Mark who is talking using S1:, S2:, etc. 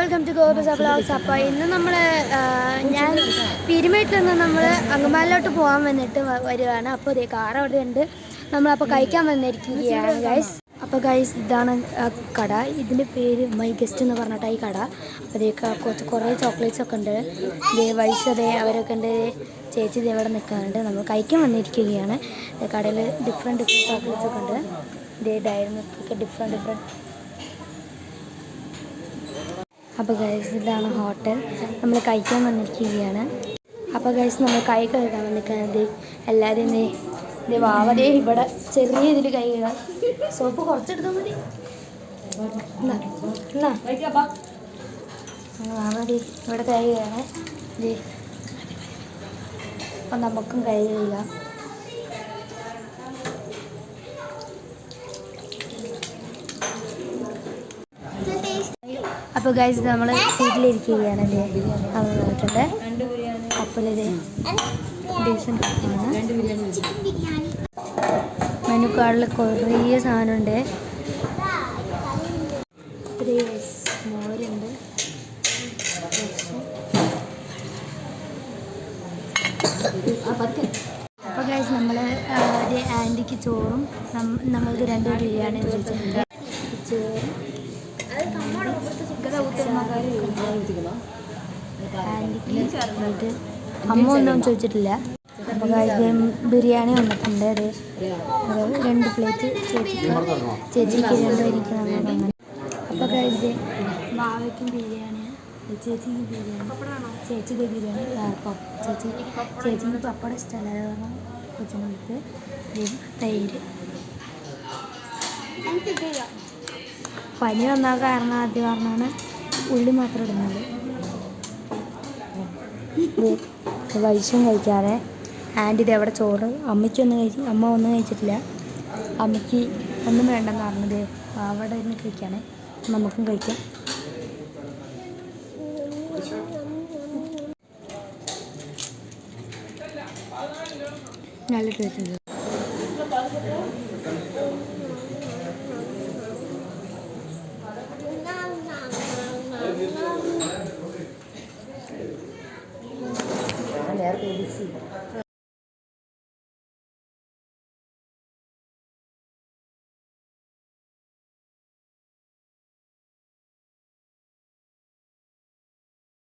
S1: Welcome to ഗോപസ് vlogs. അപ്പോൾ ഇന്ന് നമ്മൾ ഞാൻ പീരുമേട്ടിൽ നിന്ന് നമ്മൾ അങ്കമാലിലോട്ട് പോകാൻ വന്നിട്ട് വരികയാണ്. അപ്പോൾ ഇതേ കാർ അവിടെ ഉണ്ട്. നമ്മളപ്പോൾ കഴിക്കാൻ വന്നിരിക്കുകയാണ് ഗൈസ്. അപ്പോൾ ഗൈസ് ഇതാണ് കട. ഇതിൻ്റെ പേര് മൈ ഗസ്റ്റ് എന്ന് പറഞ്ഞിട്ട് ഈ കട. അപ്പോൾ കുറേ ചോക്ലേറ്റ്സ് ഒക്കെ ഉണ്ട്. വൈശതേ അവരൊക്കെ ഉണ്ട്. ചേച്ചി ഇവിടെ നിൽക്കാറുണ്ട്. നമ്മൾ കഴിക്കാൻ വന്നിരിക്കുകയാണ്. കടയിൽ ഡിഫറെൻറ്റ് ചോക്ലേറ്റ്സ് ഒക്കെ ഉണ്ട്. ഡയറി മിൽക്കൊക്കെ ഡിഫറെൻറ്റ്. അപ്പോൾ ഗൈസ് ഇതാണ് ഹോട്ടൽ. നമ്മൾ കഴിക്കാൻ വന്നിരിക്കുകയാണ്. അപ്പോൾ ഗൈസ് നമ്മൾ കൈ കഴുകാൻ വന്നിരിക്കുന്നത് എല്ലാവരും ഇത് വാവതേ ഇവിടെ ചെറിയ ഇതിൽ കൈ കഴുകാം. സോപ്പ് കുറച്ചെടുത്താൽ മതി. വാവതേ ഇവിടെ കൈ കഴുകാണ്. അപ്പം നമുക്കും കൈ കഴുകാം. അപ്പോൾ ഗൈസ് നമ്മൾ സീറ്റിലിരിക്കുകയാണ്. അത് നോക്കിയിട്ട് അപ്പോൾ ഇത് ഡീസൻ്റ് ആണ്. മെനു കാർഡിൽ കുറേ സാധനമുണ്ട്. മോരുണ്ട്. അപ്പോൾ ഗൈസ് നമ്മൾ ഒരു ആൻറ്റിക്ക് ചോറും നമ്മൾക്ക് 2 ബിരിയാണി ചോദിച്ചിട്ടുണ്ട്. ചോറും അമ്മ ഒന്നും ചോദിച്ചിട്ടില്ല. അപ്പോൾ ബിരിയാണി വന്നിട്ടുണ്ട്. അത് 2 പ്ലേറ്റ് ചേച്ചിക്ക് 2 എനിക്ക് അങ്ങനെ. അപ്പോൾ കഴിച്ച് മാവയ്ക്കും ബിരിയാണി, ചേച്ചിക്ക് ബിരിയാണി, ചേച്ചിക്ക് ബിരിയാണി, ചേച്ചിക്ക് പപ്പടം ഇഷ്ടമല്ല. കാരണം കൊച്ചുങ്ങൾക്ക് തൈര്. പനി വന്ന കാരണം ആദ്യം കാരണമാണ് ഉള്ളി മാത്രം ഇടുന്നത്. വൈശം കഴിക്കാതെ ആൻറ്റി ഇത് എവിടെ ചോറ് അമ്മ ഒന്നും കഴിച്ചിട്ടില്ല. അമ്മയ്ക്ക് ഒന്നും വേണ്ടെന്ന് പറഞ്ഞത് അവിടെ ഇരുന്ന് കഴിക്കുകയാണ്. നമുക്കും കഴിക്കാം. നല്ല ടേസ്റ്റ് ഉണ്ട്. നേരത്തെ